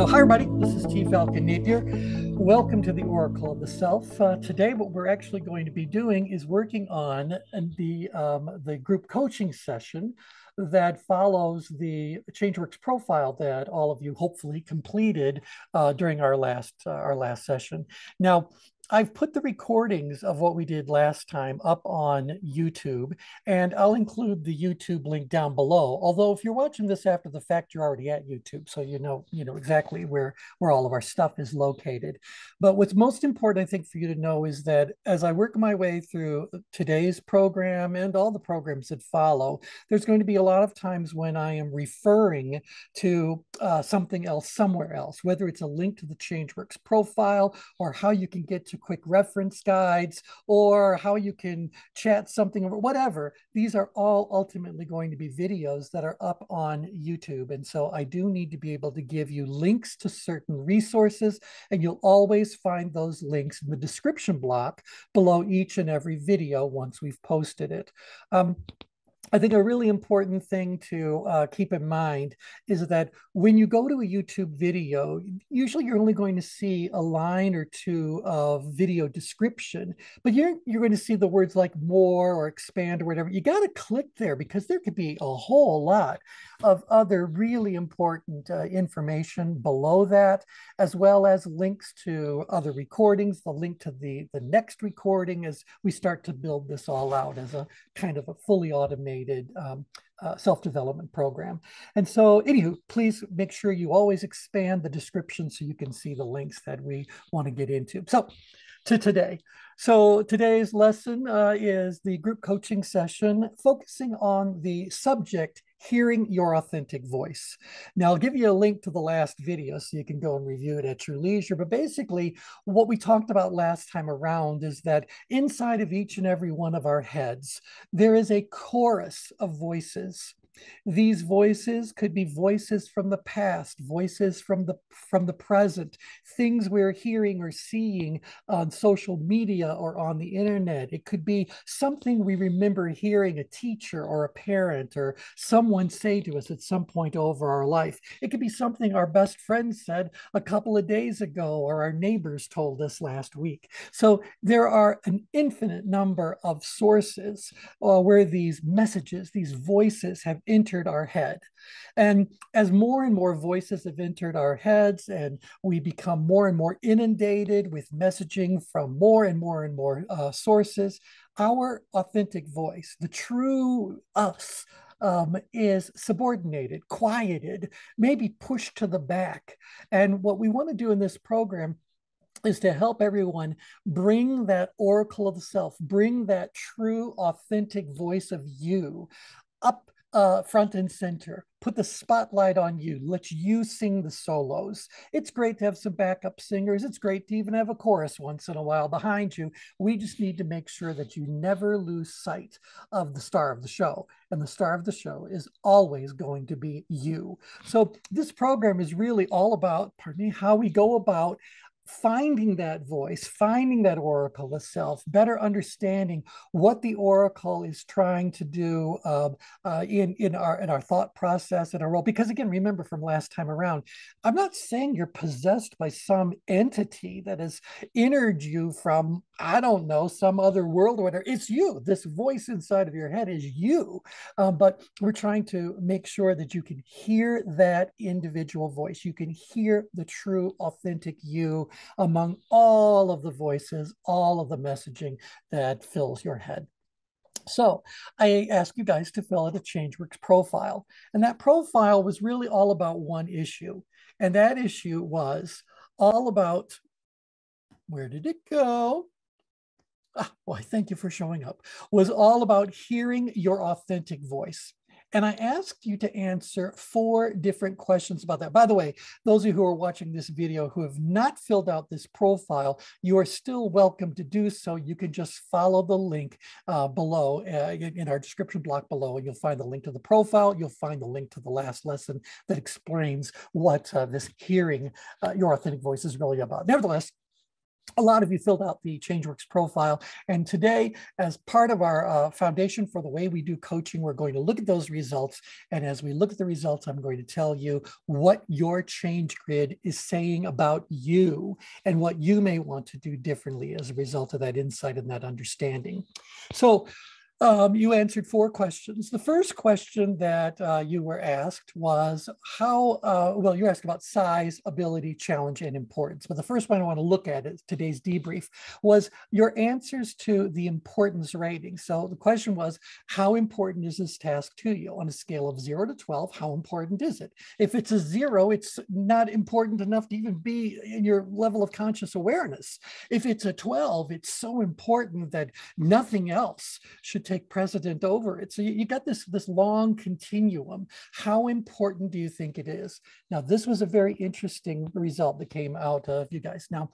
So hi everybody, this is T. Falcon Napier. Welcome to the Oracle of the Self. Today what we're actually going to be doing is working on the group coaching session that follows the ChangeWorks profile that all of you hopefully completed during our last session. Now, I've put the recordings of what we did last time up on YouTube, and I'll include the YouTube link down below. Although if you're watching this after the fact, you're already at YouTube, so you know exactly where all of our stuff is located. But what's most important, I think, for you to know is that as I work my way through today's program and all the programs that follow, there's going to be a lot of times when I am referring to something else somewhere else, whether it's a link to the ChangeWorks profile or how you can get to quick reference guides or how you can chat something over, whatever. These are all ultimately going to be videos that are up on YouTube. And so I do need to be able to give you links to certain resources, and you'll always find those links in the description block below each and every video once we've posted it. I think a really important thing to keep in mind is that when you go to a YouTube video, usually you're only going to see a line or two of video description, but you're going to see the words like more or expand or whatever. You got to click there because there could be a whole lot of other really important information below that, as well as links to other recordings, the link to the next recording as we start to build this all out as a kind of a fully automated self-development program. And so anywho, please make sure you always expand the description so you can see the links that we want to get into. So to today. So today's lesson is the group coaching session focusing on the subject, hearing your authentic voice. Now, I'll give you a link to the last video so you can go and review it at your leisure. But basically, what we talked about last time around is that inside of each and every one of our heads, there is a chorus of voices. These voices could be voices from the past, voices from the present, things we're hearing or seeing on social media or on the internet. It could be something we remember hearing a teacher or a parent or someone say to us at some point over our life. It could be something our best friend said a couple of days ago or our neighbors told us last week. So there are an infinite number of sources where these messages, these voices have entered our head. And as more and more voices have entered our heads and we become more and more inundated with messaging from more and more and more sources, our authentic voice, the true us, is subordinated, quieted, maybe pushed to the back. And what we want to do in this program is to help everyone bring that oracle of the self, bring that true, authentic voice of you up front and center, put the spotlight on you, let you sing the solos. It's great to have some backup singers. It's great to even have a chorus once in a while behind you. We just need to make sure that you never lose sight of the star of the show. And the star of the show is always going to be you. So this program is really all about, pardon me, how we go about finding that voice, finding that oracle of self, better understanding what the oracle is trying to do in our thought process and our role. Because again, remember from last time around, I'm not saying you're possessed by some entity that has entered you from, I don't know, some other world or whatever. It's you. This voice inside of your head is you. But we're trying to make sure that you can hear that individual voice. You can hear the true, authentic you among all of the voices, all of the messaging that fills your head. So I asked you guys to fill out a ChangeWorks profile. And that profile was really all about one issue. And that issue was all about, where did it go? Why, thank you for showing up, was all about hearing your authentic voice. And I asked you to answer 4 different questions about that. By the way, those of you who are watching this video who have not filled out this profile, you are still welcome to do so. You can just follow the link below in our description block below, and you'll find the link to the profile. You'll find the link to the last lesson that explains what this hearing your authentic voice is really about. Nevertheless, A lot of you filled out the ChangeWorks profile. And today, as part of our foundation for the way we do coaching, we're going to look at those results. And as we look at the results, I'm going to tell you what your ChangeGrid is saying about you and what you may want to do differently as a result of that insight and that understanding. So you answered 4 questions. The first question that you were asked was well, you asked about size, ability, challenge, and importance. But the first one I want to look at is today's debrief was your answers to the importance rating. So the question was, how important is this task to you? On a scale of 0 to 12, how important is it? If it's a 0, it's not important enough to even be in your level of conscious awareness. If it's a 12, it's so important that nothing else should take precedent over it. So you got this long continuum. How important do you think it is? Now, this was a very interesting result that came out of you guys. Now,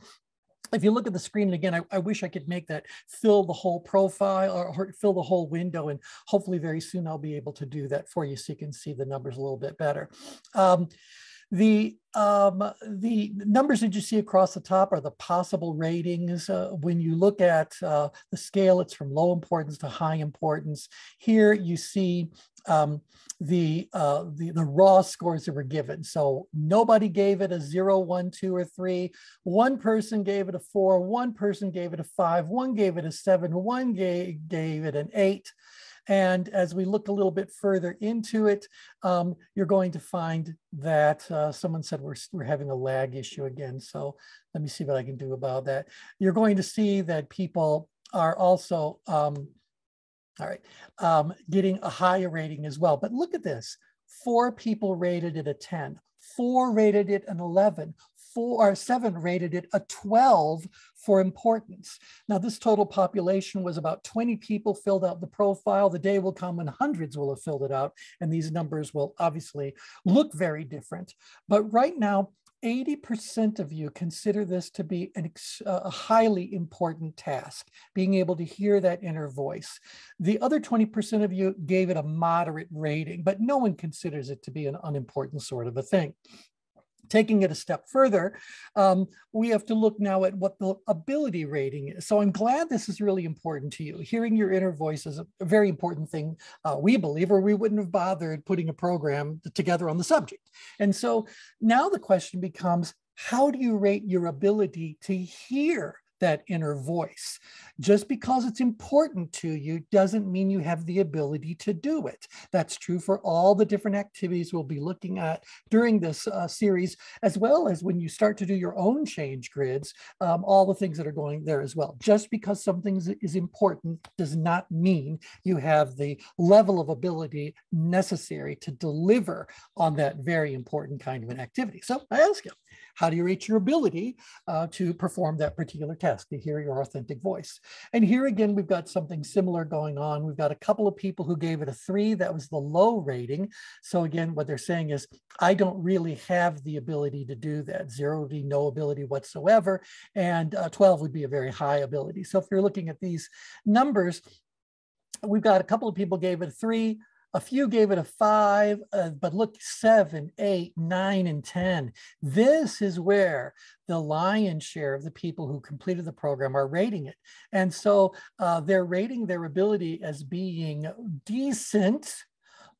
if you look at the screen again, I wish I could make that fill the whole profile or fill the whole window. And hopefully very soon I'll be able to do that for you so you can see the numbers a little bit better. The numbers that you see across the top are the possible ratings. When you look at the scale, it's from low importance to high importance. Here you see the raw scores that were given. So nobody gave it a 0, 1, 2, or 3. One person gave it a 4. One person gave it a 5. One gave it a 7. One gave it an 8. And as we look a little bit further into it, you're going to find that someone said we're having a lag issue again. So let me see what I can do about that. You're going to see that people are also, getting a higher rating as well. But look at this, 4 people rated it a 10, 4 rated it an 11, 7 rated it a 12 for importance. Now, this total population was about 20 people filled out the profile. The day will come when hundreds will have filled it out, and these numbers will obviously look very different. But right now, 80% of you consider this to be a highly important task, being able to hear that inner voice. The other 20% of you gave it a moderate rating, but no one considers it to be an unimportant sort of a thing. Taking it a step further, we have to look now at what the ability rating is. So I'm glad this is really important to you. Hearing your inner voice is a very important thing, we believe, or we wouldn't have bothered putting a program together on the subject. And so now the question becomes, how do you rate your ability to hear that inner voice? Just because it's important to you doesn't mean you have the ability to do it. That's true for all the different activities we'll be looking at during this series, as well as when you start to do your own change grids, all the things that are going there as well. Just because something is important does not mean you have the level of ability necessary to deliver on that very important kind of an activity. So I ask you, how do you rate your ability to perform that particular task, to hear your authentic voice? And here again, we've got something similar going on. We've got a couple of people who gave it a 3. That was the low rating. So again, what they're saying is, I don't really have the ability to do that. 0 would be no ability whatsoever, and 12 would be a very high ability. So if you're looking at these numbers, we've got a couple of people gave it a 3. A few gave it a 5, but look, 7, 8, 9, and 10. This is where the lion's share of the people who completed the program are rating it. And so they're rating their ability as being decent,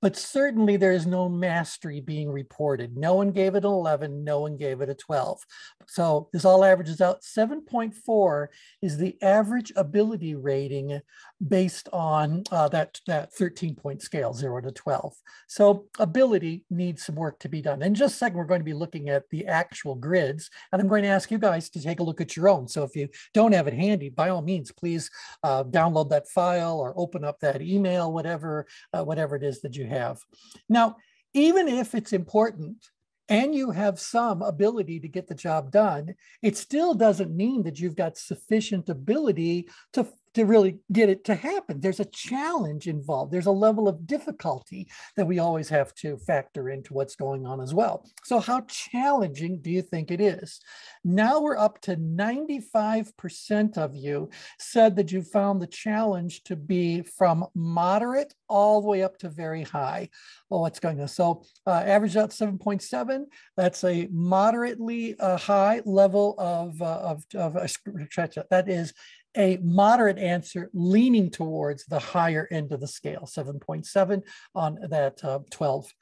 but certainly there is no mastery being reported. No one gave it an 11, no one gave it a 12. So this all averages out. 7.4 is the average ability rating based on that 13-point scale, 0 to 12. So ability needs some work to be done. In just a second, we're going to be looking at the actual grids, and I'm going to ask you guys to take a look at your own. So if you don't have it handy, by all means, please download that file or open up that email, whatever it is that you have. Now, even if it's important and you have some ability to get the job done, it still doesn't mean that you've got sufficient ability to to really get it to happen. There's a challenge involved. There's a level of difficulty that we always have to factor into what's going on as well. So how challenging do you think it is? Now we're up to 95% of you said that you found the challenge to be from moderate all the way up to very high. Well, what's going on? So average out 7.7. That's a moderately high level of that is a moderate answer leaning towards the higher end of the scale, 7.7 on that 12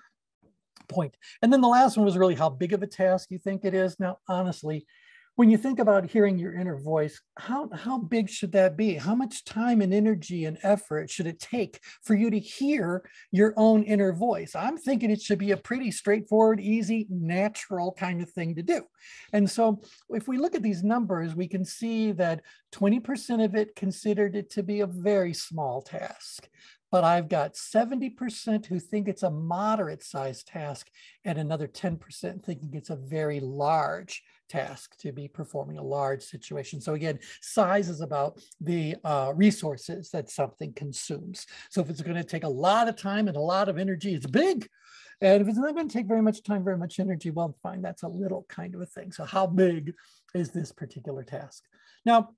point. And then the last one was really how big of a task you think it is. Now, honestly, when you think about hearing your inner voice, how big should that be? How much time and energy and effort should it take for you to hear your own inner voice? I'm thinking it should be a pretty straightforward, easy, natural kind of thing to do. And so if we look at these numbers, we can see that 20% of it considered it to be a very small task. But I've got 70% who think it's a moderate sized task and another 10% thinking it's a very large task to be performing a large situation. So again, size is about the resources that something consumes. So if it's going to take a lot of time and a lot of energy, it's big. And if it's not going to take very much time, very much energy, well, fine, that's a little kind of a thing. So how big is this particular task? Now,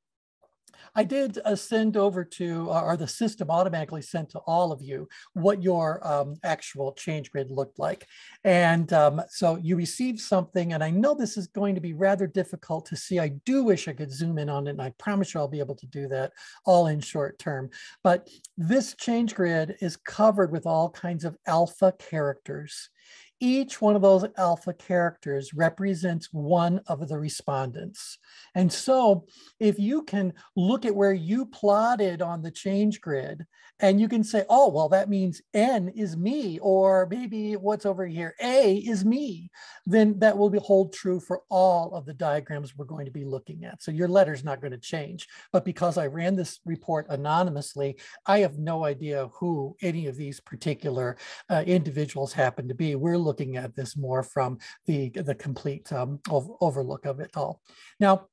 I did send over to, or the system automatically sent to all of you what your actual ChangeGrid looked like. And so you received something, and I know this is going to be rather difficult to see. I do wish I could zoom in on it, and I promise you I'll be able to do that all in short term. But this ChangeGrid is covered with all kinds of alpha characters. Each one of those alpha characters represents one of the respondents. And so if you can look at where you plotted on the ChangeGrid, and you can say, oh, well, that means N is me, or maybe what's over here, A is me, then that will hold true for all of the diagrams we're going to be looking at. So your letter's not going to change. But because I ran this report anonymously, I have no idea who any of these particular individuals happen to be. We're looking at this more from the complete overlook of it all. Now,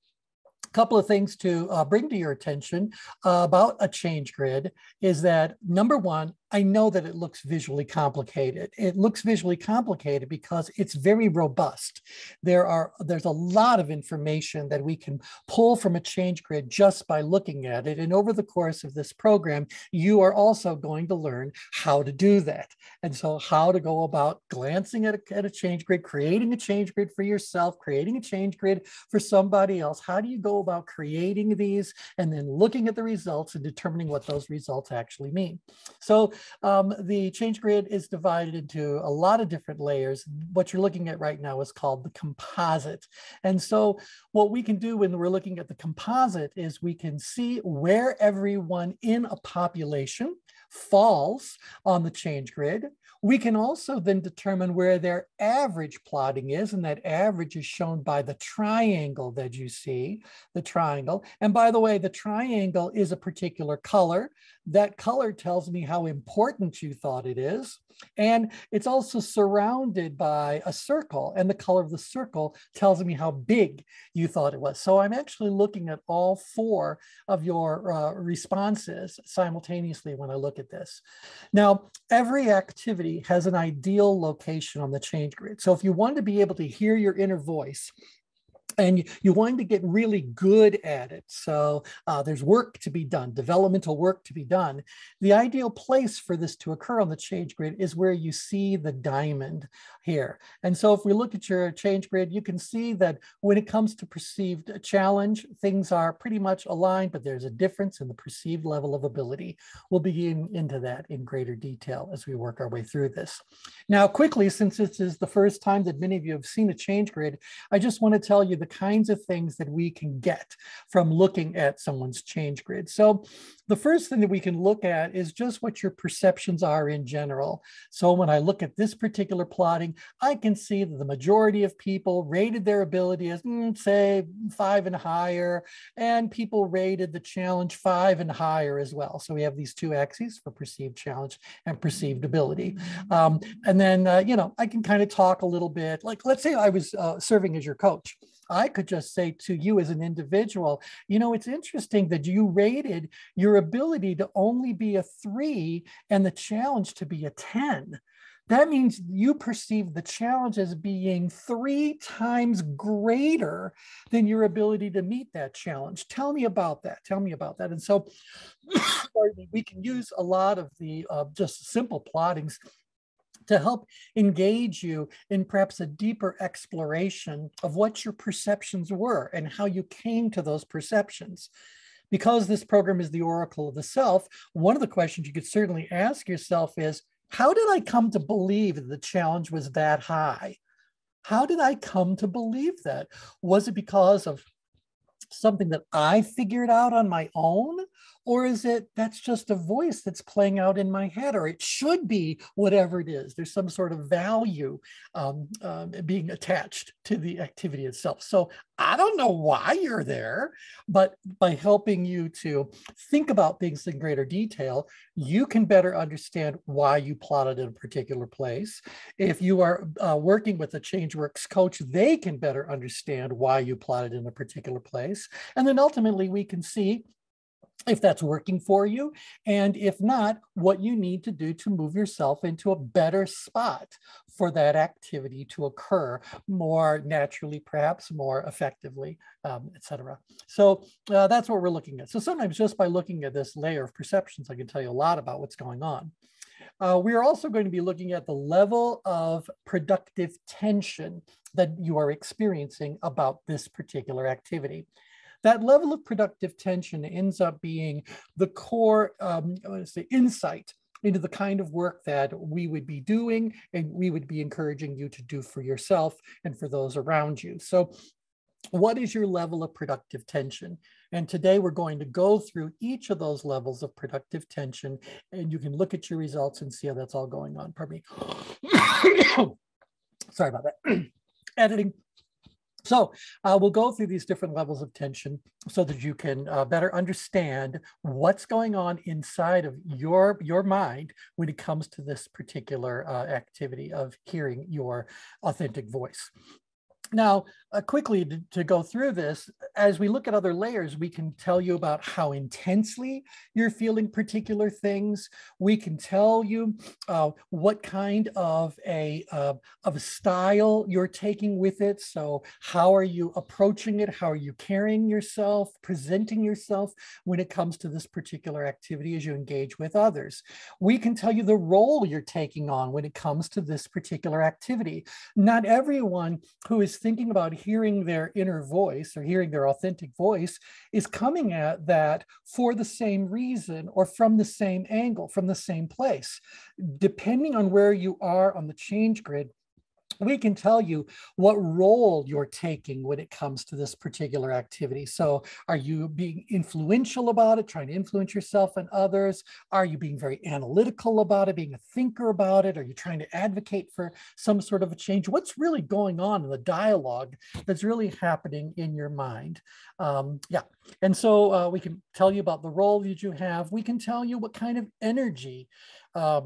a couple of things to bring to your attention about a ChangeGrid is that, number one, I know that it looks visually complicated. It looks visually complicated because it's very robust. There's a lot of information that we can pull from a ChangeGrid just by looking at it. And over the course of this program, you are also going to learn how to do that. And so how to go about glancing at a ChangeGrid, creating a ChangeGrid for yourself, creating a ChangeGrid for somebody else. How do you go about creating these and then looking at the results and determining what those results actually mean? So the ChangeGrid is divided into a lot of different layers. What you're looking at right now is called the composite. And so what we can do when we're looking at the composite is we can see where everyone in a population falls on the ChangeGrid. We can also then determine where their average plotting is, and that average is shown by the triangle that you see, the triangle. And by the way, the triangle is a particular color. That color tells me how important you thought it is. And it's also surrounded by a circle, and the color of the circle tells me how big you thought it was. So I'm actually looking at all four of your responses simultaneously when I look at this. Now, every activity has an ideal location on the ChangeGrid. So if you want to be able to hear your inner voice, and you want to get really good at it. So there's work to be done, developmental work to be done. The ideal place for this to occur on the ChangeGrid is where you see the diamond here. And so if we look at your ChangeGrid, you can see that when it comes to perceived challenge, things are pretty much aligned, but there's a difference in the perceived level of ability. We'll be getting into that in greater detail as we work our way through this. Now, quickly, since this is the first time that many of you have seen a ChangeGrid, I just want to tell you the kinds of things that we can get from looking at someone's ChangeGrid. So the first thing that we can look at is just what your perceptions are in general. So when I look at this particular plotting, I can see that the majority of people rated their ability as, say, 5 and higher, and people rated the challenge 5 and higher as well. So we have these two axes for perceived challenge and perceived ability. And then, I can kind of talk a little bit, like, let's say I was serving as your coach. I could just say to you as an individual, you know, it's interesting that you rated your ability to only be a 3 and the challenge to be a 10. That means you perceive the challenge as being 3 times greater than your ability to meet that challenge. Tell me about that. Tell me about that. And so we can use a lot of the just simple plottings to help engage you in perhaps a deeper exploration of what your perceptions were and how you came to those perceptions. Because this program is the Oracle of the Self, one of the questions you could certainly ask yourself is, how did I come to believe that the challenge was that high? How did I come to believe that? Was it because of something that I figured out on my own? Or is it that's just a voice that's playing out in my head, or it should be whatever it is? There's some sort of value being attached to the activity itself. So I don't know why you're there, but by helping you to think about things in greater detail, you can better understand why you plotted in a particular place. If you are working with a ChangeWorks coach, they can better understand why you plotted in a particular place. And then ultimately we can see if that's working for you, and if not, what you need to do to move yourself into a better spot for that activity to occur more naturally, perhaps more effectively, etc. So that's what we're looking at. So sometimes just by looking at this layer of perceptions, I can tell you a lot about what's going on. We are also going to be looking at the level of productive tension that you are experiencing about this particular activity. That level of productive tension ends up being the core insight into the kind of work that we would be doing and we would be encouraging you to do for yourself and for those around you. So what is your level of productive tension? And today we're going to go through each of those levels of productive tension, and you can look at your results and see how that's all going on. Pardon me. Sorry about that. Editing. So we'll go through these different levels of tension so that you can better understand what's going on inside of your mind when it comes to this particular activity of hearing your authentic voice. Now, quickly to go through this, as we look at other layers, we can tell you about how intensely you're feeling particular things. We can tell you what kind of a style you're taking with it. So how are you approaching it? How are you carrying yourself, presenting yourself when it comes to this particular activity as you engage with others? We can tell you the role you're taking on when it comes to this particular activity. Not everyone who is thinking about hearing their inner voice or hearing their authentic voice is coming at that for the same reason or from the same angle, from the same place. Depending on where you are on the change grid, we can tell you what role you're taking when it comes to this particular activity. So are you being influential about it, trying to influence yourself and others? Are you being very analytical about it, being a thinker about it? Are you trying to advocate for some sort of a change? What's really going on in the dialogue that's really happening in your mind? Yeah, and so we can tell you about the role that you have. We can tell you what kind of energy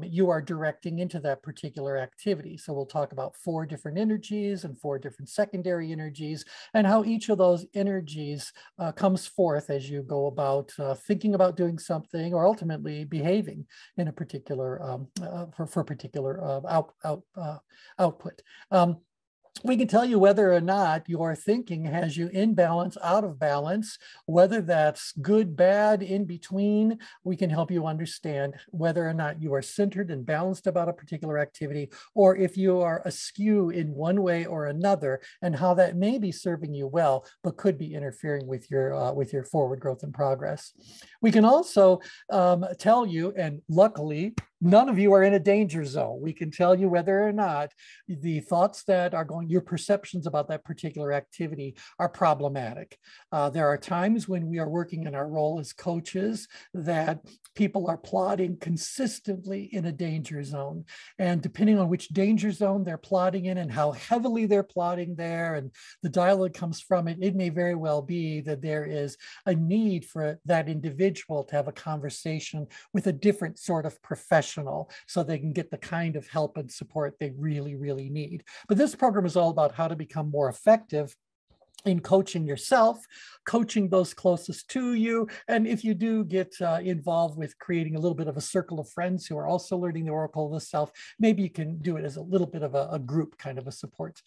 you are directing into that particular activity. So we'll talk about 4 different energies and 4 different secondary energies and how each of those energies comes forth as you go about thinking about doing something or ultimately behaving in a particular, for particular output. We can tell you whether or not your thinking has you in balance, out of balance, whether that's good, bad, in between. We can help you understand whether or not you are centered and balanced about a particular activity, or if you are askew in one way or another, and how that may be serving you well, but could be interfering with your forward growth and progress. We can also tell you, and luckily, none of you are in a danger zone. We can tell you whether or not the thoughts that are going, your perceptions about that particular activity are problematic. There are times when we are working in our role as coaches that people are plotting consistently in a danger zone. And depending on which danger zone they're plotting in and how heavily they're plotting there and the dialogue comes from it, it may very well be that there is a need for that individual to have a conversation with a different sort of professional so they can get the kind of help and support they really, really need. But this program is all about how to become more effective in coaching yourself, coaching those closest to you. And if you do get involved with creating a little bit of a circle of friends who are also learning the Oracle of the Self, maybe you can do it as a little bit of a group kind of a support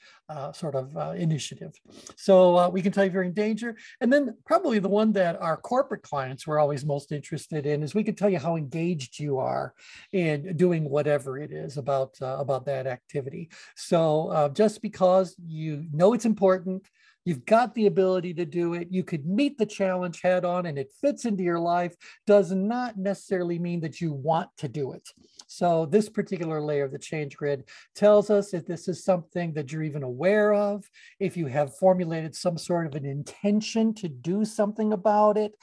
sort of initiative. So we can tell you if you're in danger. And then probably the one that our corporate clients were always most interested in is we can tell you how engaged you are in doing whatever it is about that activity. So just because you know it's important, you've got the ability to do it, you could meet the challenge head on and it fits into your life, does not necessarily mean that you want to do it. So this particular layer of the ChangeGrid tells us if this is something that you're even aware of, if you have formulated some sort of an intention to do something about it,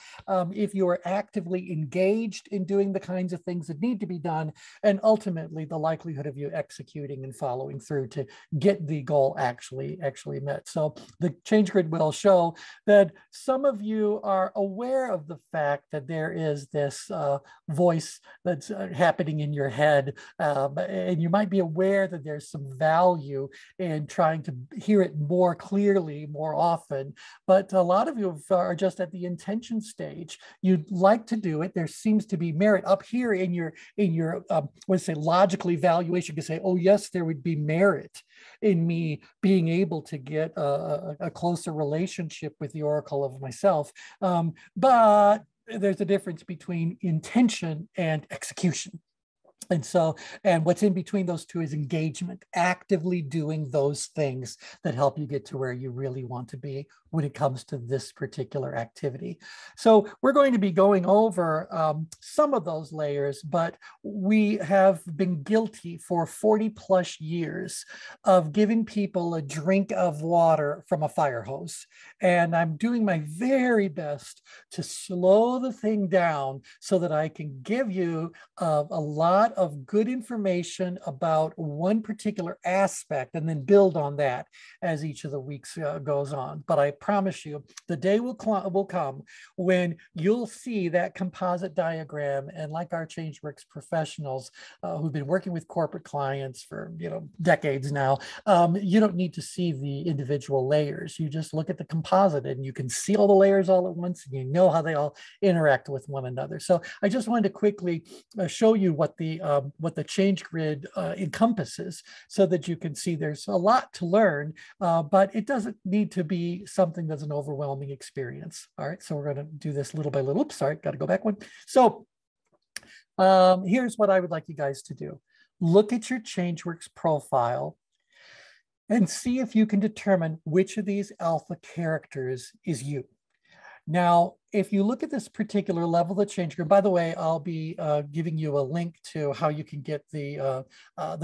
if you are actively engaged in doing the kinds of things that need to be done, and ultimately the likelihood of you executing and following through to get the goal actually met. So the ChangeGrid will show that some of you are aware of the fact that there is this voice that's happening in your head, and you might be aware that there's some value in trying to hear it more clearly, more often. But a lot of you are just at the intention stage. You'd like to do it. There seems to be merit up here in your let's say logical evaluation. You can say, oh yes, there would be merit in me being able to get a closer relationship with the Oracle of myself. But there's a difference between intention and execution. And what's in between those two is engagement, actively doing those things that help you get to where you really want to be when it comes to this particular activity. So we're going to be going over some of those layers, but we have been guilty for 40 plus years of giving people a drink of water from a fire hose. And I'm doing my very best to slow the thing down so that I can give you a lot of good information about one particular aspect and then build on that as each of the weeks goes on. But I promise you, the day will come when you'll see that composite diagram, and like our ChangeWorks professionals who've been working with corporate clients for decades now, you don't need to see the individual layers. You just look at the composite and you can see all the layers all at once, and you know how they all interact with one another. So I just wanted to quickly show you what the ChangeGrid encompasses, so that you can see there's a lot to learn, but it doesn't need to be something that's an overwhelming experience. All right, so we're going to do this little by little. Oops, sorry, got to go back one. So here's what I would like you guys to do. Look at your ChangeWorks profile and see if you can determine which of these alpha characters is you. Now, if you look at this particular level of the ChangeGrid, by the way, I'll be giving you a link to how you can get the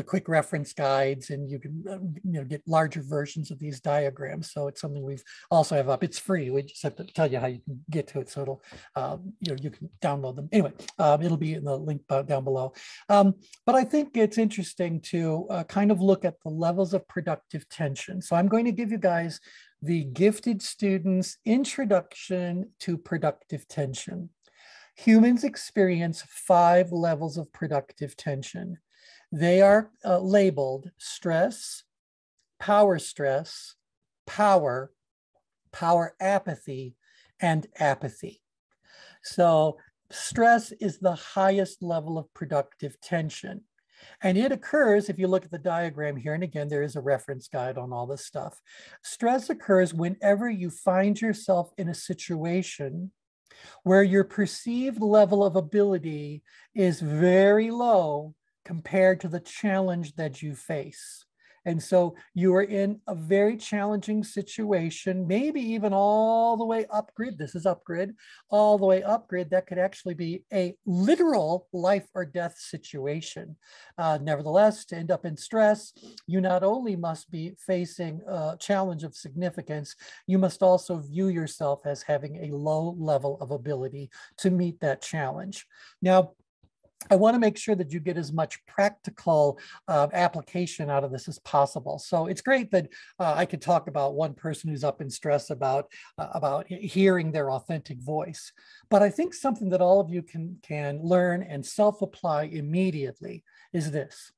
quick reference guides, and you can get larger versions of these diagrams. So it's something we've also have up. It's free. We just have to tell you how you can get to it. So it'll you can download them. Anyway, it'll be in the link down below. But I think it's interesting to kind of look at the levels of productive tension. So I'm going to give you guys the Gifted Students Introduction to Productive Tension. Humans experience 5 levels of productive tension. They are labeled stress, power apathy, and apathy. So stress is the highest level of productive tension. And it occurs, if you look at the diagram here, and again, there is a reference guide on all this stuff. Stress occurs whenever you find yourself in a situation where your perceived level of ability is very low compared to the challenge that you face. And so you are in a very challenging situation, maybe even all the way up grid. This is up grid, all the way up grid. That could actually be a literal life or death situation. Nevertheless, to end up in stress, you not only must be facing a challenge of significance, you must also view yourself as having a low level of ability to meet that challenge. Now, I want to make sure that you get as much practical application out of this as possible. So it's great that I could talk about one person who's up in stress about hearing their authentic voice. But I think something that all of you can learn and self-apply immediately is this.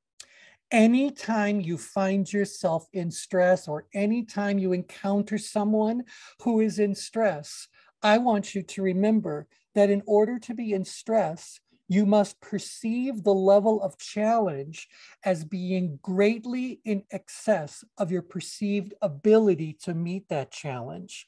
Anytime you find yourself in stress or anytime you encounter someone who is in stress, I want you to remember that in order to be in stress, you must perceive the level of challenge as being greatly in excess of your perceived ability to meet that challenge.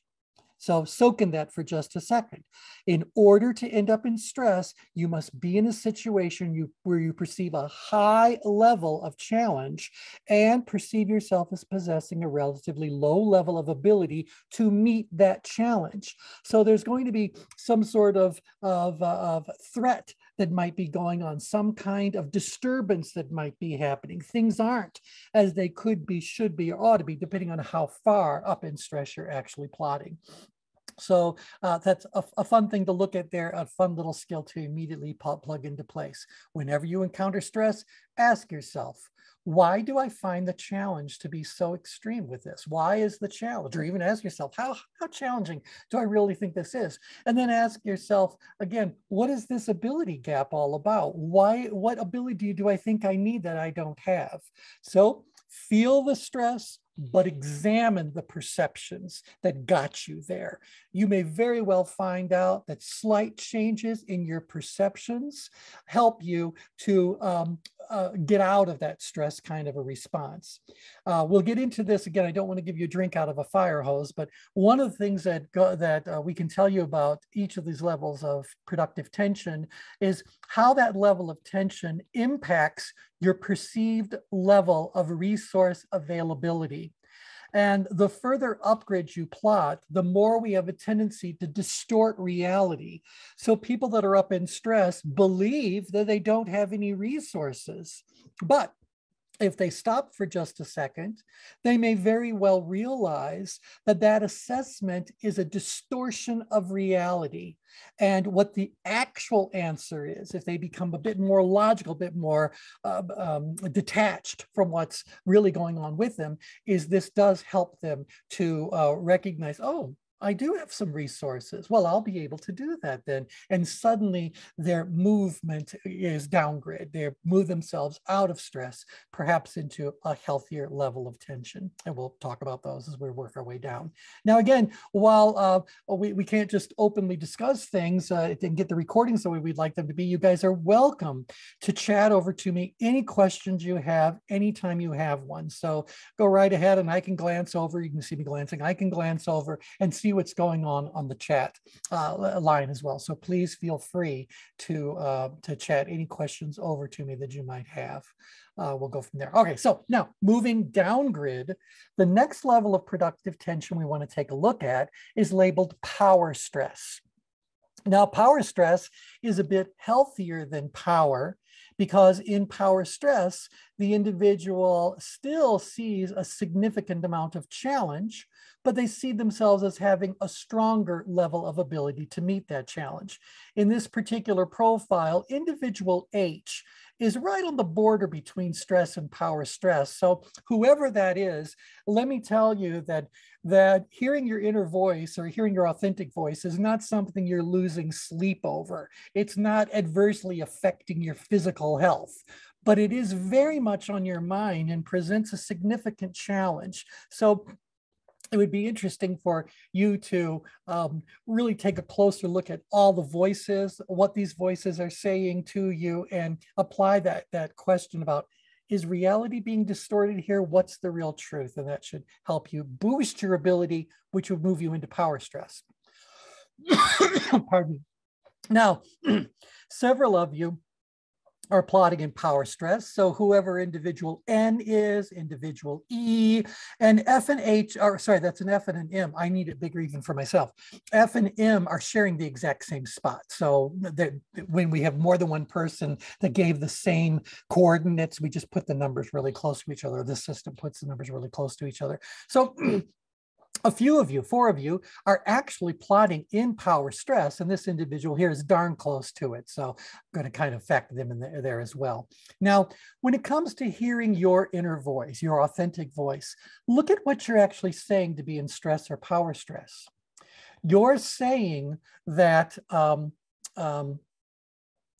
So soak in that for just a second. In order to end up in stress, you must be in a situation where you perceive a high level of challenge and perceive yourself as possessing a relatively low level of ability to meet that challenge. So there's going to be some sort of threat that might be going on, some kind of disturbance that might be happening. Things aren't as they could be, should be, or ought to be, depending on how far up in stress you're actually plotting. So that's a fun thing to look at there, a fun little skill to immediately plug into place. Whenever you encounter stress, ask yourself, why do I find the challenge to be so extreme with this? Why is the challenge? Or even ask yourself, how challenging do I really think this is? And then ask yourself again, what is this ability gap all about? What ability do I think I need that I don't have? So feel the stress, but examine the perceptions that got you there. You may very well find out that slight changes in your perceptions help you to get out of that stress kind of a response. We'll get into this again. I don't want to give you a drink out of a fire hose, but one of the things that we can tell you about each of these levels of productive tension is how that level of tension impacts your perceived level of resource availability. And the further upgrade you plot, the more we have a tendency to distort reality. So people that are up in stress believe that they don't have any resources. But if they stop for just a second, they may very well realize that that assessment is a distortion of reality. And what the actual answer is, if they become a bit more logical, a bit more detached from what's really going on with them, is this does help them to recognize, oh, I do have some resources. Well, I'll be able to do that then. And suddenly their movement is downgrade. They move themselves out of stress, perhaps into a healthier level of tension. And we'll talk about those as we work our way down. Now, again, while we can't just openly discuss things and get the recordings the way we'd like them to be, you guys are welcome to chat over to me any questions you have anytime you have one. So go right ahead and I can glance over. You can see me glancing. I can glance over and see what's going on the chat line as well. So please feel free to chat any questions over to me that you might have. We'll go from there. Okay, so now moving down grid, the next level of productive tension we want to take a look at is labeled power stress. Now, power stress is a bit healthier than power because in power stress, the individual still sees a significant amount of challenge, but they see themselves as having a stronger level of ability to meet that challenge. In this particular profile, individual H is right on the border between stress and power stress. So whoever that is, let me tell you that hearing your inner voice or hearing your authentic voice is not something you're losing sleep over. It's not adversely affecting your physical health, but it is very much on your mind and presents a significant challenge. So it would be interesting for you to really take a closer look at all the voices, what these voices are saying to you, and apply that question about, is reality being distorted here? What's the real truth? And that should help you boost your ability, which would move you into power stress. Pardon me. Now, several of you are plotting in power stress. So whoever individual N is, individual E, and F and H are, sorry, that's an F and an M. I need it bigger even for myself. F and M are sharing the exact same spot. So that when we have more than one person that gave the same coordinates, we just put the numbers really close to each other. This system puts the numbers really close to each other. So a few of you, 4 of you, are actually plotting in power stress, and this individual here is darn close to it. So I'm going to kind of factor them in there as well. Now, when it comes to hearing your inner voice, your authentic voice, look at what you're actually saying to be in stress or power stress. You're saying that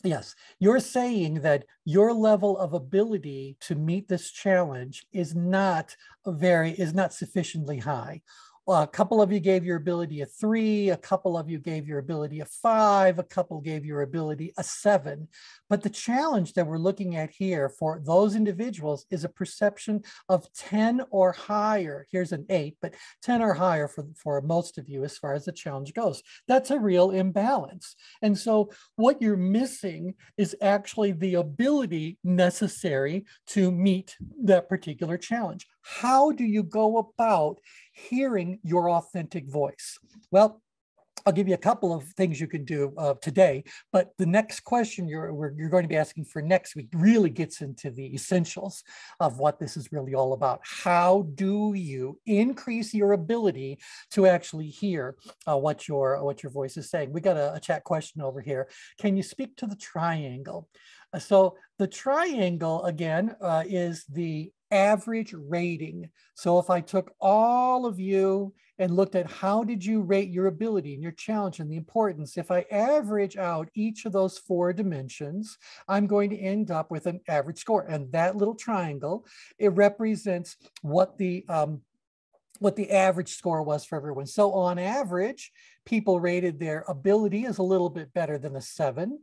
Yes, you're saying that your level of ability to meet this challenge is not sufficiently high. A couple of you gave your ability a 3, a couple of you gave your ability a 5, a couple gave your ability a 7. But the challenge that we're looking at here for those individuals is a perception of 10 or higher. Here's an 8, but 10 or higher for most of you as far as the challenge goes. That's a real imbalance. And so what you're missing is actually the ability necessary to meet that particular challenge. How do you go about hearing your authentic voice? Well, I'll give you a couple of things you can do today, but the next question you're going to be asking for next week really gets into the essentials of what this is really all about. How do you increase your ability to actually hear what your voice is saying? We got a chat question over here. Can you speak to the triangle? So the triangle, again, is the average rating. So if I took all of you and looked at how did you rate your ability and your challenge and the importance, if I average out each of those 4 dimensions, I'm going to end up with an average score. And that little triangle, it represents what the average score was for everyone. So on average, people rated their ability as a little bit better than a 7.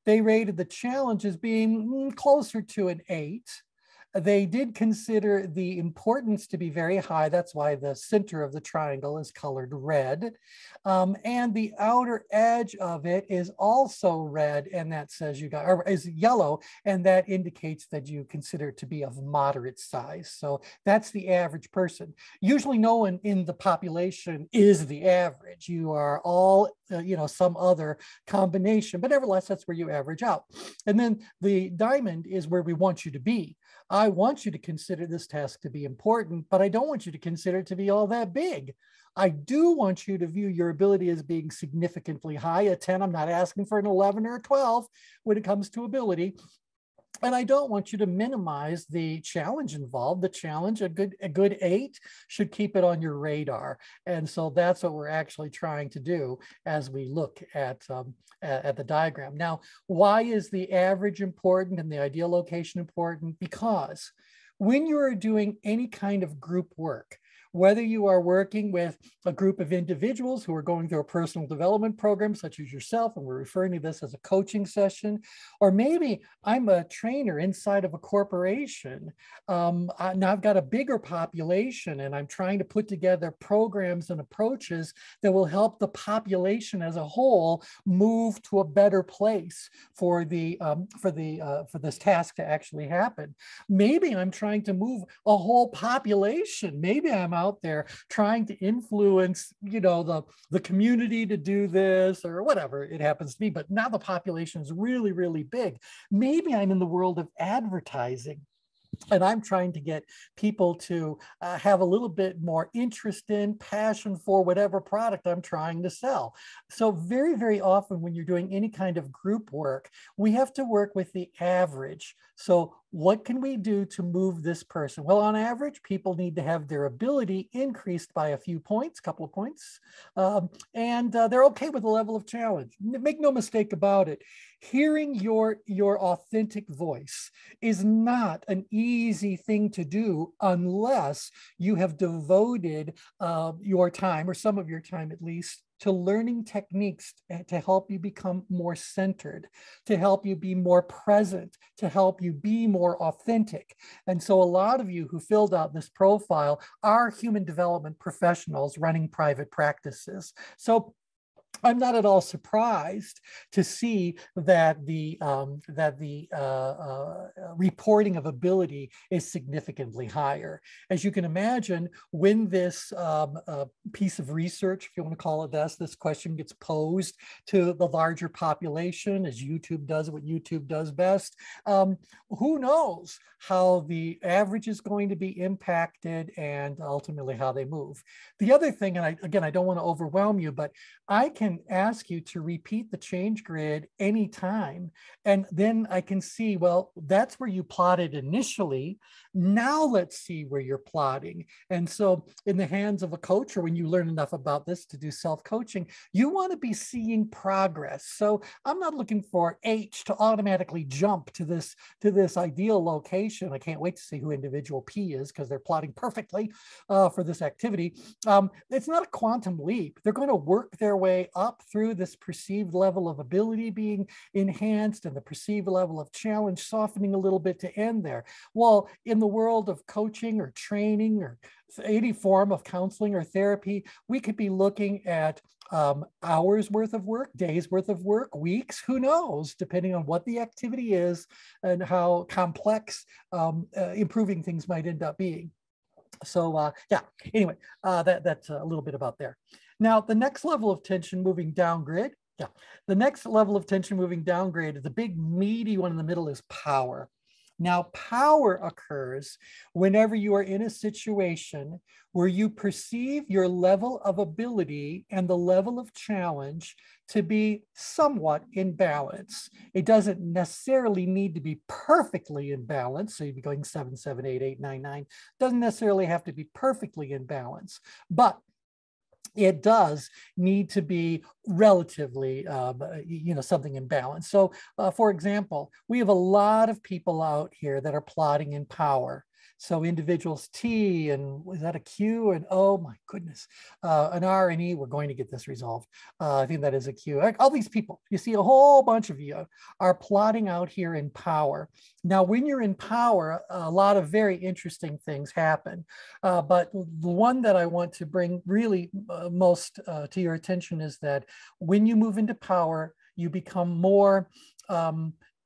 They rated the challenge as being closer to an 8. They did consider the importance to be very high. That's why the center of the triangle is colored red. And the outer edge of it is also red, and that says you got, or is yellow, and that indicates that you consider it to be of moderate size. So that's the average person. Usually no one in the population is the average. You are all some other combination, but nevertheless, that's where you average out. And then the diamond is where we want you to be. I want you to consider this task to be important, but I don't want you to consider it to be all that big. I do want you to view your ability as being significantly high. A 10, I'm not asking for an 11 or a 12 when it comes to ability. And I don't want you to minimize the challenge involved. The challenge, a good 8 should keep it on your radar. And so that's what we're actually trying to do as we look at the diagram. Now, why is the average important and the ideal location important? Because when you're doing any kind of group work, whether you are working with a group of individuals who are going through a personal development program, such as yourself, and we're referring to this as a coaching session, or maybe I'm a trainer inside of a corporation. Now I've got a bigger population and I'm trying to put together programs and approaches that will help the population as a whole move to a better place for this task to actually happen. Maybe I'm trying to move a whole population. Maybe I'm out there trying to influence, the community to do this or whatever it happens to be. But now the population is really, really big. Maybe I'm in the world of advertising, and I'm trying to get people to have a little bit more interest in, passion for whatever product I'm trying to sell. So very, very often when you're doing any kind of group work, we have to work with the average. So what can we do to move this person? Well, on average, people need to have their ability increased by a few points, couple of points, and they're okay with the level of challenge. Make no mistake about it. Hearing your authentic voice is not an easy thing to do unless you have devoted your time, or some of your time at least, to learning techniques to help you become more centered, to help you be more present, to help you be more authentic. And so a lot of you who filled out this profile are human development professionals running private practices. So I'm not at all surprised to see that the reporting of ability is significantly higher. As you can imagine, when this piece of research, if you want to call it this question gets posed to the larger population, as YouTube does what YouTube does best, who knows how the average is going to be impacted and ultimately how they move. The other thing, and I don't want to overwhelm you, but I can ask you to repeat the change grid anytime. And then I can see, well, that's where you plotted initially. Now let's see where you're plotting. And so in the hands of a coach, or when you learn enough about this to do self-coaching, you want to be seeing progress. So I'm not looking for H to automatically jump to this ideal location. I can't wait to see who individual P is, because they're plotting perfectly for this activity. It's not a quantum leap. They're going to work their way up through this perceived level of ability being enhanced and the perceived level of challenge softening a little bit to end there. Well, in the world of coaching or training or any form of counseling or therapy, we could be looking at hours worth of work, days worth of work, weeks, who knows, depending on what the activity is and how complex improving things might end up being. So yeah, anyway, that's a little bit about there. Now, the next level of tension moving down grid, the next level of tension moving down grade, the big meaty one in the middle, is power. Now, power occurs whenever you are in a situation where you perceive your level of ability and the level of challenge to be somewhat in balance. It doesn't necessarily need to be perfectly in balance. So you'd be going 7, 7, 8, 8, 9, 9. Doesn't necessarily have to be perfectly in balance, but it does need to be relatively, something in balance. So for example, we have a lot of people out here that are plotting in power. So individuals T, and was that a Q? And oh my goodness, an R and E, we're going to get this resolved. I think that is a Q. All these people, you see a whole bunch of you are plotting out here in power. Now, when you're in power, a lot of very interesting things happen. But the one that I want to bring really most to your attention is that when you move into power, you become more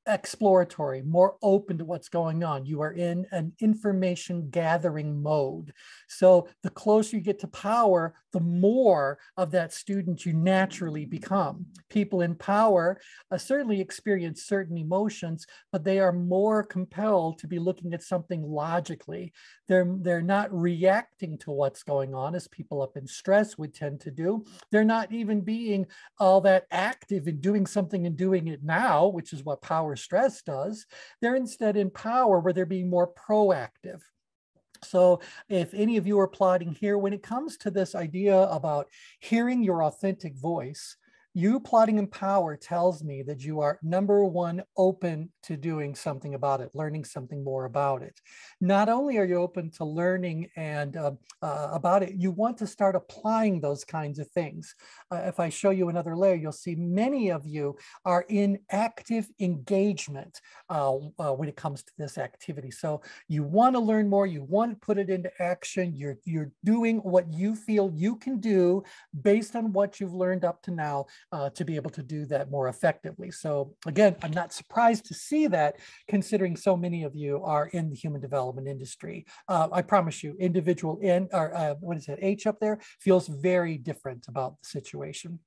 exploratory, more open to what's going on. You are in an information gathering mode. So the closer you get to power, the more of that student you naturally become. People in power certainly experience certain emotions, but they are more compelled to be looking at something logically. They're not reacting to what's going on as people up in stress would tend to do. They're not even being all that active in doing something and doing it now, which is what power stress does. They're instead in power where they're being more proactive. So if any of you are plotting here, when it comes to this idea about hearing your authentic voice, you plotting in power tells me that you are, number one, open to doing something about it, learning something more about it. Not only are you open to learning and about it, you want to start applying those kinds of things. If I show you another layer, you'll see many of you are in active engagement when it comes to this activity. So you want to learn more, you want to put it into action, you're doing what you feel you can do based on what you've learned up to now, to be able to do that more effectively. So again, I'm not surprised to see that, considering so many of you are in the human development industry. I promise you, individual N, or what is it, H up there, feels very different about the situation.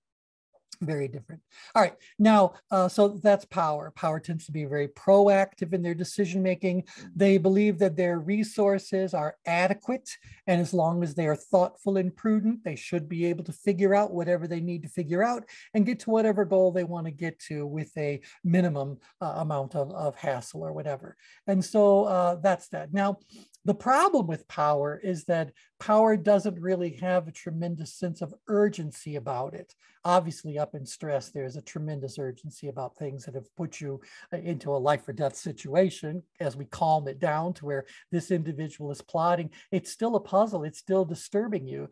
Very different. All right, now, so that's power. Power tends to be very proactive in their decision making. They believe that their resources are adequate, and as long as they are thoughtful and prudent, they should be able to figure out whatever they need to figure out and get to whatever goal they want to get to with a minimum amount of hassle or whatever. And so that's that. Now, the problem with power is that power doesn't really have a tremendous sense of urgency about it. Obviously, up in stress, there's a tremendous urgency about things that have put you into a life or death situation. As we calm it down to where this individual is plotting, it's still a puzzle. It's still disturbing you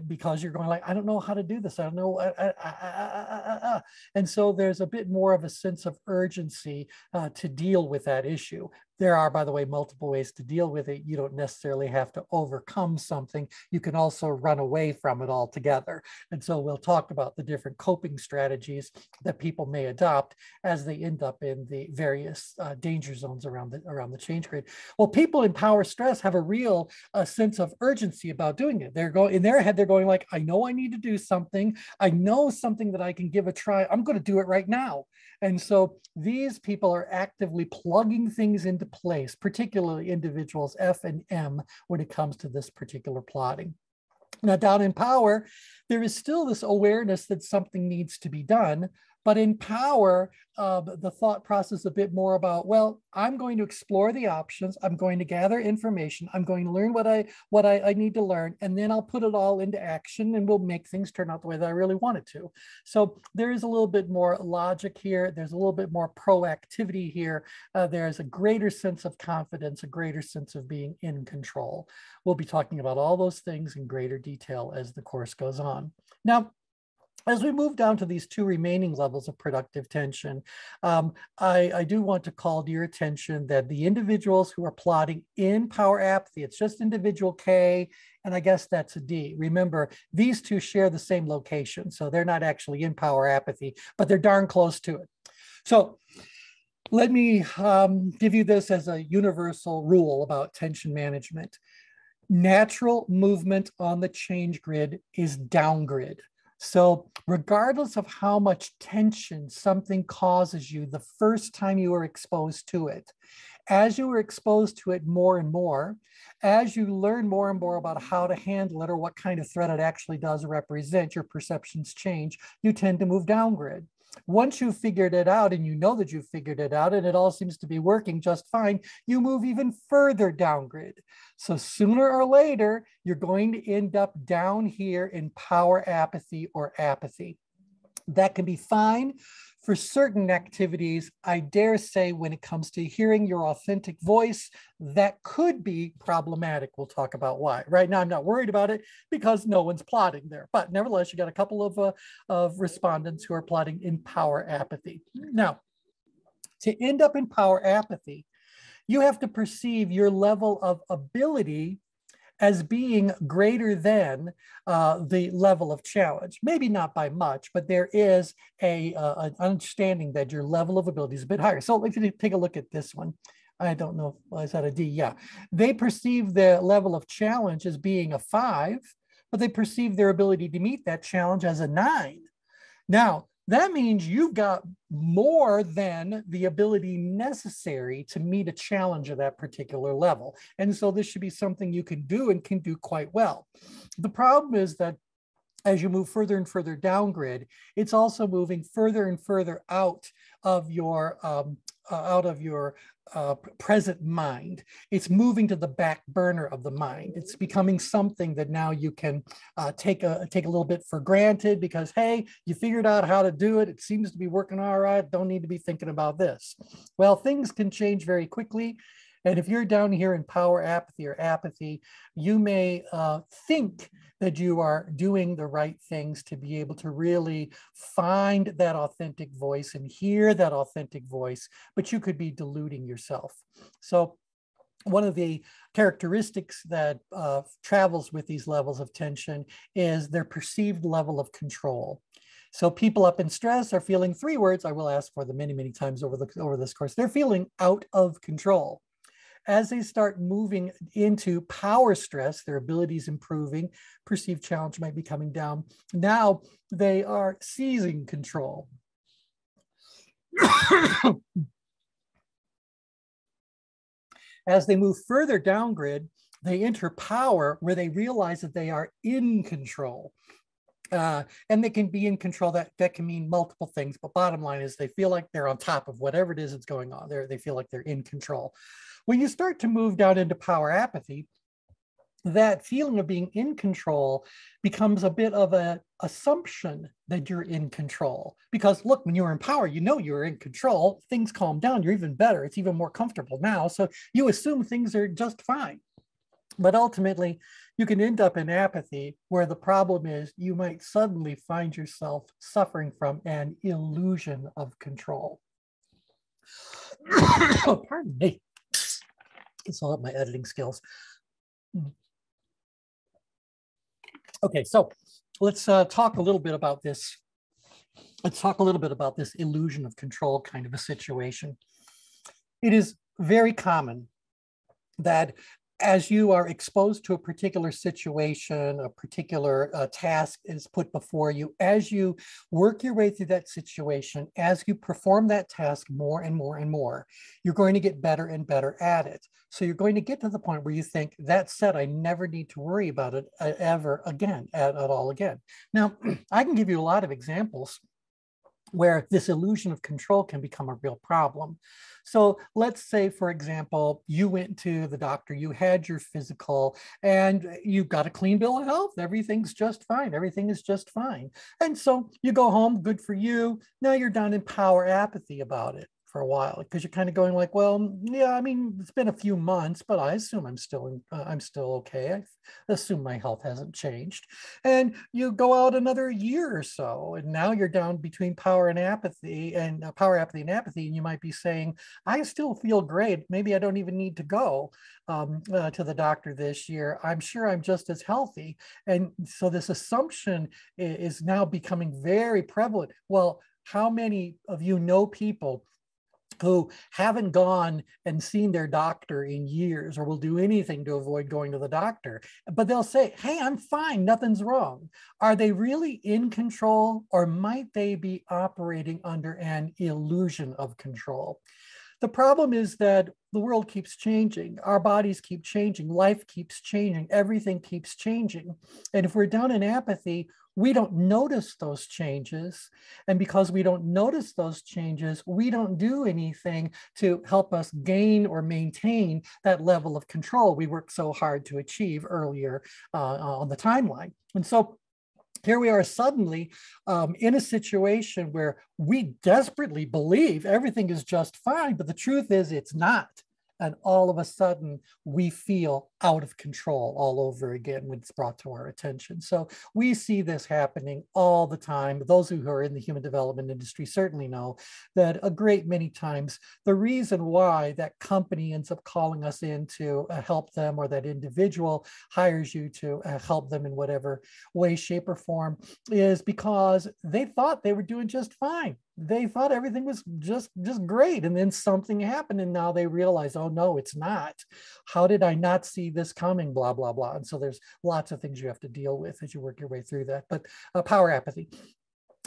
because you're going like, I don't know how to do this. I don't know. And so there's a bit more of a sense of urgency to deal with that issue. There are, by the way, multiple ways to deal with it. You don't necessarily have to overcome something. You can also run away from it altogether. And so we'll talk about the different coping strategies that people may adopt as they end up in the various danger zones around the change grid. Well, people in power stress have a real sense of urgency about doing it. They're going in their head, they're going like, I know I need to do something. I know something that I can give a try. I'm going to do it right now. And so these people are actively plugging things into place, particularly individuals F and M when it comes to this particular plotting. Now, down in power, there is still this awareness that something needs to be done. But in power, the thought process is a bit more about, well, I'm going to explore the options. I'm going to gather information. I'm going to learn what I need to learn, and then I'll put it all into action, and we'll make things turn out the way that I really want it to. So there is a little bit more logic here. There's a little bit more proactivity here. There's a greater sense of confidence, a greater sense of being in control. We'll be talking about all those things in greater detail as the course goes on. Now, as we move down to these two remaining levels of productive tension, I do want to call to your attention that the individuals who are plotting in power apathy, it's just individual K, and I guess that's a D. Remember, these two share the same location, so they're not actually in power apathy, but they're darn close to it. So let me give you this as a universal rule about tension management. Natural movement on the change grid is down grid. So regardless of how much tension something causes you the first time you are exposed to it, as you are exposed to it more and more, as you learn more and more about how to handle it or what kind of threat it actually does represent, your perceptions change, you tend to move down grid. Once you've figured it out and you know that you've figured it out and it all seems to be working just fine, you move even further down grid. So sooner or later, you're going to end up down here in power apathy or apathy. That can be fine for certain activities. I dare say when it comes to hearing your authentic voice, that could be problematic. We'll talk about why. Right now, I'm not worried about it because no one's plotting there. But nevertheless, you got a couple of respondents who are plotting in power apathy. Now, to end up in power apathy, you have to perceive your level of ability as being greater than the level of challenge. Maybe not by much, but there is an understanding that your level of ability is a bit higher. So if you take a look at this one, I don't know, is that a D? Yeah. They perceive the level of challenge as being a 5, but they perceive their ability to meet that challenge as a 9. Now, that means you've got more than the ability necessary to meet a challenge of that particular level. And so this should be something you can do and can do quite well. The problem is that as you move further and further down grid, it's also moving further and further out of your present mind. It's moving to the back burner of the mind. It's becoming something that now you can take a little bit for granted because, hey, you figured out how to do it. It seems to be working all right. Don't need to be thinking about this. Well, things can change very quickly. And if you're down here in power apathy or apathy, you may think that you are doing the right things to be able to really find that authentic voice and hear that authentic voice, but you could be deluding yourself. So one of the characteristics that travels with these levels of tension is their perceived level of control. So people up in stress are feeling 3 words. I will ask for them many, many times over this course. They're feeling out of control. As they start moving into power stress, their abilities improving, perceived challenge might be coming down. Now they are seizing control. As they move further down grid, they enter power where they realize that they are in control. And they can be in control. That can mean multiple things, but bottom line is they feel like they're on top of whatever it is that's going on. They feel like they're in control. When you start to move down into power apathy, that feeling of being in control becomes a bit of an assumption that you're in control. Because look, when you're in power, you know you're in control. Things calm down, you're even better. It's even more comfortable now. So you assume things are just fine. But ultimately, you can end up in apathy where the problem is you might suddenly find yourself suffering from an illusion of control. Oh, pardon me. It's all up my editing skills. Okay, so let's talk a little bit about this. Let's talk a little bit about this illusion of control kind of a situation. It is very common that as you are exposed to a particular situation, a particular task is put before you, as you work your way through that situation, as you perform that task more and more and more, you're going to get better and better at it. So you're going to get to the point where you think, that said, I never need to worry about it ever again, at all again. Now, I can give you a lot of examples where this illusion of control can become a real problem. So let's say, for example, you went to the doctor, you had your physical, and you got a clean bill of health. Everything's just fine. Everything is just fine. And so you go home, good for you. Now you're down in power apathy about it for a while, because you're kind of going like, well, yeah, I mean, it's been a few months, but I assume I'm still okay. I assume my health hasn't changed. And you go out another year or so, and now you're down between power and apathy, and and you might be saying, I still feel great. Maybe I don't even need to go to the doctor this year. I'm sure I'm just as healthy. And so this assumption is now becoming very prevalent. Well, how many of you know people who haven't gone and seen their doctor in years, or will do anything to avoid going to the doctor, but they'll say, hey, I'm fine, nothing's wrong? Are they really in control, or might they be operating under an illusion of control? The problem is that the world keeps changing. Our bodies keep changing. Life keeps changing. Everything keeps changing. And if we're down in apathy, we don't notice those changes. And because we don't notice those changes, we don't do anything to help us gain or maintain that level of control we worked so hard to achieve earlier on the timeline. And so here we are suddenly in a situation where we desperately believe everything is just fine, but the truth is it's not. And all of a sudden, we feel out of control all over again when it's brought to our attention. So we see this happening all the time. Those who are in the human development industry certainly know that a great many times, the reason why that company ends up calling us in to help them, or that individual hires you to help them in whatever way, shape, or form, is because they thought they were doing just fine. They thought everything was just great, and then something happened, and now they realize, oh no, it's not. How did I not see this coming? Blah blah blah. And so there's lots of things you have to deal with as you work your way through that. But power apathy.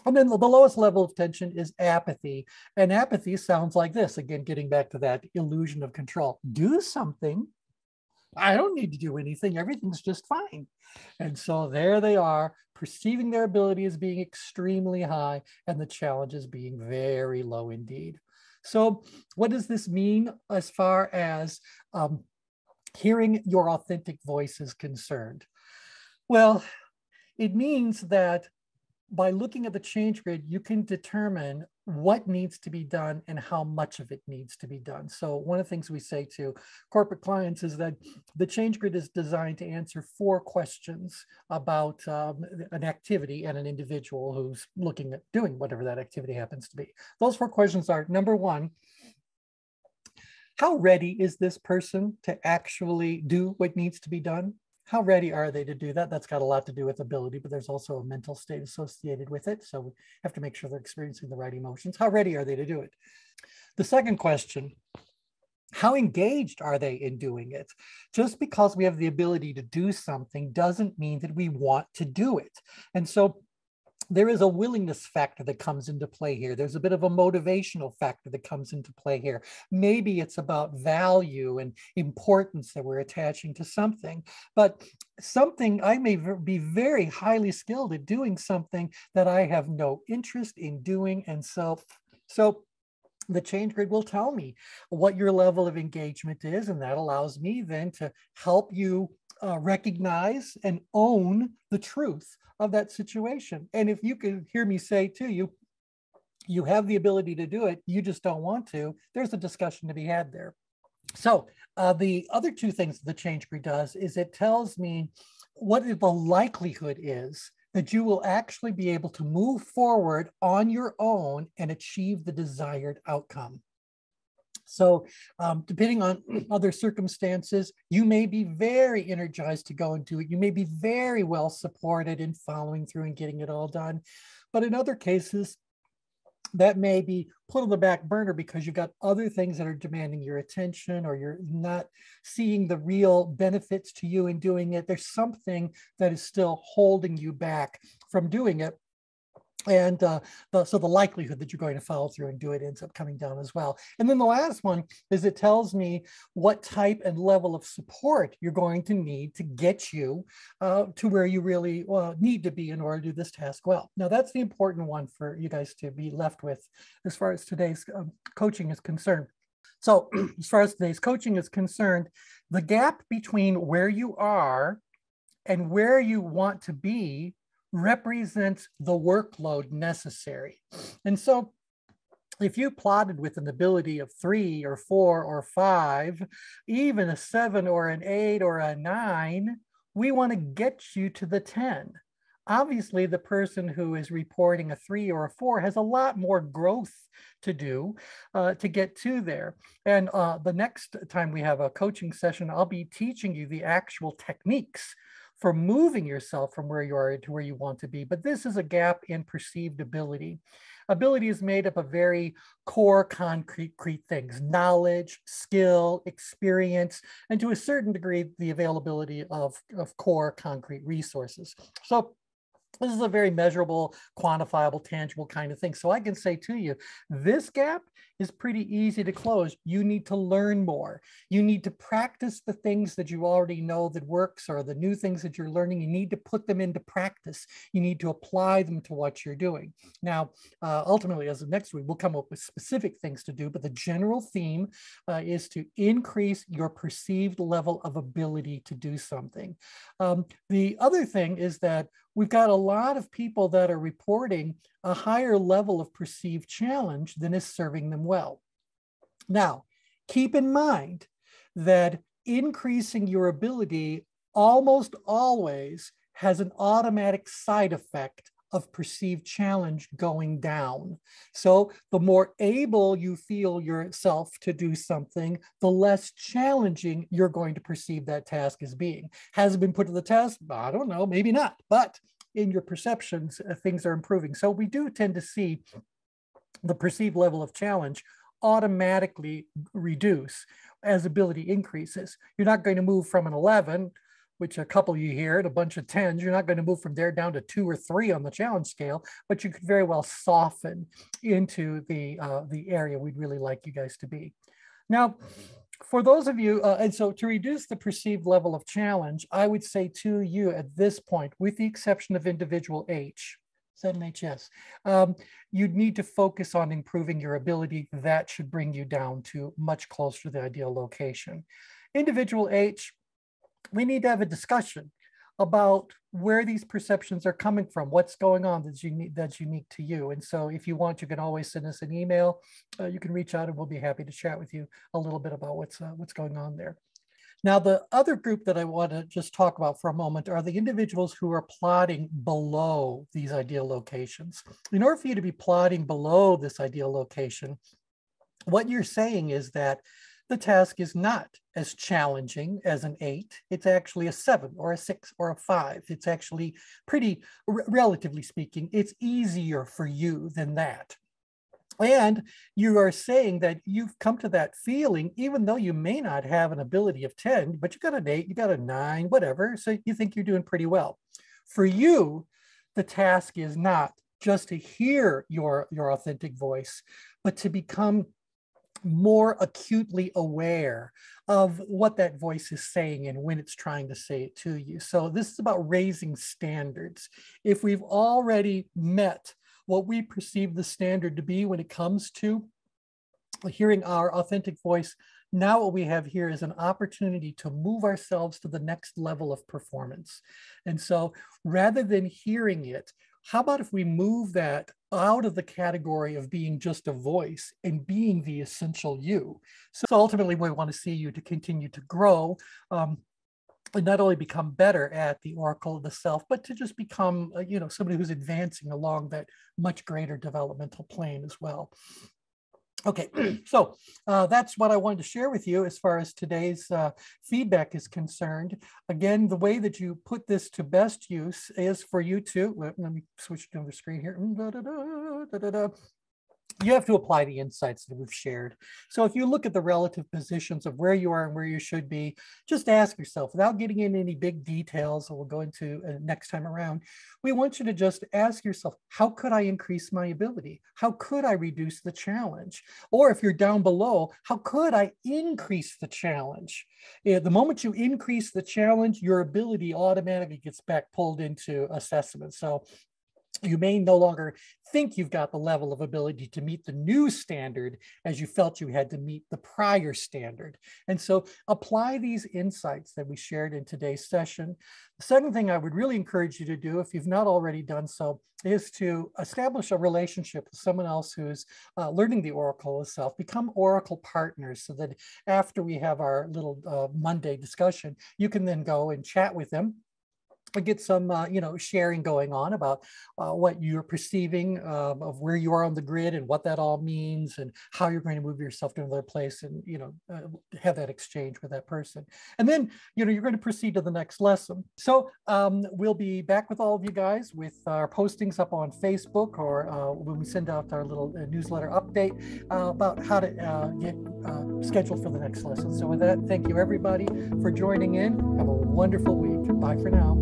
And then the lowest level of tension is apathy. And apathy sounds like this. Again, getting back to that illusion of control. Do something. I don't need to do anything. Everything's just fine. And so there they are, perceiving their ability as being extremely high and the challenges being very low indeed. So what does this mean as far as hearing your authentic voice is concerned? Well, it means that by looking at the ChangeGrid, you can determine what needs to be done and how much of it needs to be done. So one of the things we say to corporate clients is that the ChangeGrid is designed to answer 4 questions about an activity and an individual who's looking at doing whatever that activity happens to be. Those 4 questions are, number 1, how ready is this person to actually do what needs to be done? How ready are they to do that? That's got a lot to do with ability, but there's also a mental state associated with it. So we have to make sure they're experiencing the right emotions. How ready are they to do it? The second question, how engaged are they in doing it? Just because we have the ability to do something doesn't mean that we want to do it. And so there is a willingness factor that comes into play here. There's a bit of a motivational factor that comes into play here. Maybe it's about value and importance that we're attaching to something, but I may be very highly skilled at doing something that I have no interest in doing. And so the ChangeGrid will tell me what your level of engagement is, and that allows me then to help you recognize and own the truth of that situation. And if you can hear me say to you, you have the ability to do it, you just don't want to, there's a discussion to be had there. So the other 2 things the ChangeGrid does is it tells me what the likelihood is that you will actually be able to move forward on your own and achieve the desired outcome. So depending on other circumstances, you may be very energized to go and do it. You may be very well supported in following through and getting it all done. But in other cases, that may be put on the back burner because you've got other things that are demanding your attention, or you're not seeing the real benefits to you in doing it. There's something that is still holding you back from doing it. And so the likelihood that you're going to follow through and do it ends up coming down as well. And then the last one is it tells me what type and level of support you're going to need to get you to where you really need to be in order to do this task well. Now, that's the important one for you guys to be left with as far as today's coaching is concerned. So as far as today's coaching is concerned, the gap between where you are and where you want to be represents the workload necessary. And so if you plotted with an ability of 3 or 4 or 5, even a 7 or an 8 or a 9, we want to get you to the 10. Obviously, the person who is reporting a 3 or a 4 has a lot more growth to do to get to there. And the next time we have a coaching session, I'll be teaching you the actual techniques for moving yourself from where you are to where you want to be. But this is a gap in perceived ability. Ability is made up of very core concrete things: knowledge, skill, experience, and to a certain degree, the availability of core concrete resources. So this is a very measurable, quantifiable, tangible kind of thing. So I can say to you, this gap is pretty easy to close. You need to learn more. You need to practice the things that you already know that works, or the new things that you're learning. You need to put them into practice. You need to apply them to what you're doing. Now, ultimately, as of next week, we'll come up with specific things to do, but the general theme is to increase your perceived level of ability to do something. The other thing is that we've got a lot of people that are reporting a higher level of perceived challenge than is serving them well. Now, keep in mind that increasing your ability almost always has an automatic side effect of perceived challenge going down. So the more able you feel yourself to do something, the less challenging you're going to perceive that task as being. Has it been put to the test? I don't know, maybe not, but in your perceptions, things are improving. So we do tend to see the perceived level of challenge automatically reduce as ability increases. You're not going to move from an 11, which a couple you hear, and a bunch of 10s. You're not going to move from there down to 2 or 3 on the challenge scale, but you could very well soften into the area we'd really like you guys to be. Now, for those of you, and so to reduce the perceived level of challenge, I would say to you at this point, with the exception of individual H, is that an HS? You'd need to focus on improving your ability. That should bring you down to much closer to the ideal location. Individual H, we need to have a discussion about where these perceptions are coming from, what's going on that's unique to you. And so if you want, you can always send us an email. You can reach out and we'll be happy to chat with you a little bit about what's going on there. Now, the other group that I want to just talk about for a moment are the individuals who are plotting below these ideal locations. In order for you to be plotting below this ideal location, what you're saying is that the task is not as challenging as an 8. It's actually a 7 or a 6 or a 5. It's actually pretty, relatively speaking, it's easier for you than that. And you are saying that you've come to that feeling, even though you may not have an ability of 10, but you got an 8, you got a 9, whatever. So you think you're doing pretty well. For you, the task is not just to hear your authentic voice, but to become more acutely aware of what that voice is saying and when it's trying to say it to you. So this is about raising standards. If we've already met what we perceive the standard to be when it comes to hearing our authentic voice, now what we have here is an opportunity to move ourselves to the next level of performance. And so rather than hearing it, how about if we move that out of the category of being just a voice and being the essential you? So ultimately, we want to see you to continue to grow and not only become better at the oracle of the self, but to just become, somebody who's advancing along that much greater developmental plane as well. Okay, so that's what I wanted to share with you as far as today's feedback is concerned. Again, the way that you put this to best use is for you to, let me switch to the screen here. you have to apply the insights that we've shared. So if you look at the relative positions of where you are and where you should be, just ask yourself, without getting into any big details that we'll go into next time around, we want you to just ask yourself, how could I increase my ability? How could I reduce the challenge? Or if you're down below, how could I increase the challenge? The moment you increase the challenge, your ability automatically gets back pulled into assessment. So you may no longer think you've got the level of ability to meet the new standard as you felt you had to meet the prior standard. And so apply these insights that we shared in today's session. The second thing I would really encourage you to do, if you've not already done so, is to establish a relationship with someone else who's learning the Oracle itself. Become Oracle partners so that after we have our little Monday discussion, you can then go and chat with them. Get some, sharing going on about what you're perceiving of where you are on the grid and what that all means and how you're going to move yourself to another place and, have that exchange with that person. And then, you're going to proceed to the next lesson. So we'll be back with all of you guys with our postings up on Facebook or when we send out our little newsletter update about how to get scheduled for the next lesson. So with that, thank you everybody for joining in. Have a wonderful week. Bye for now.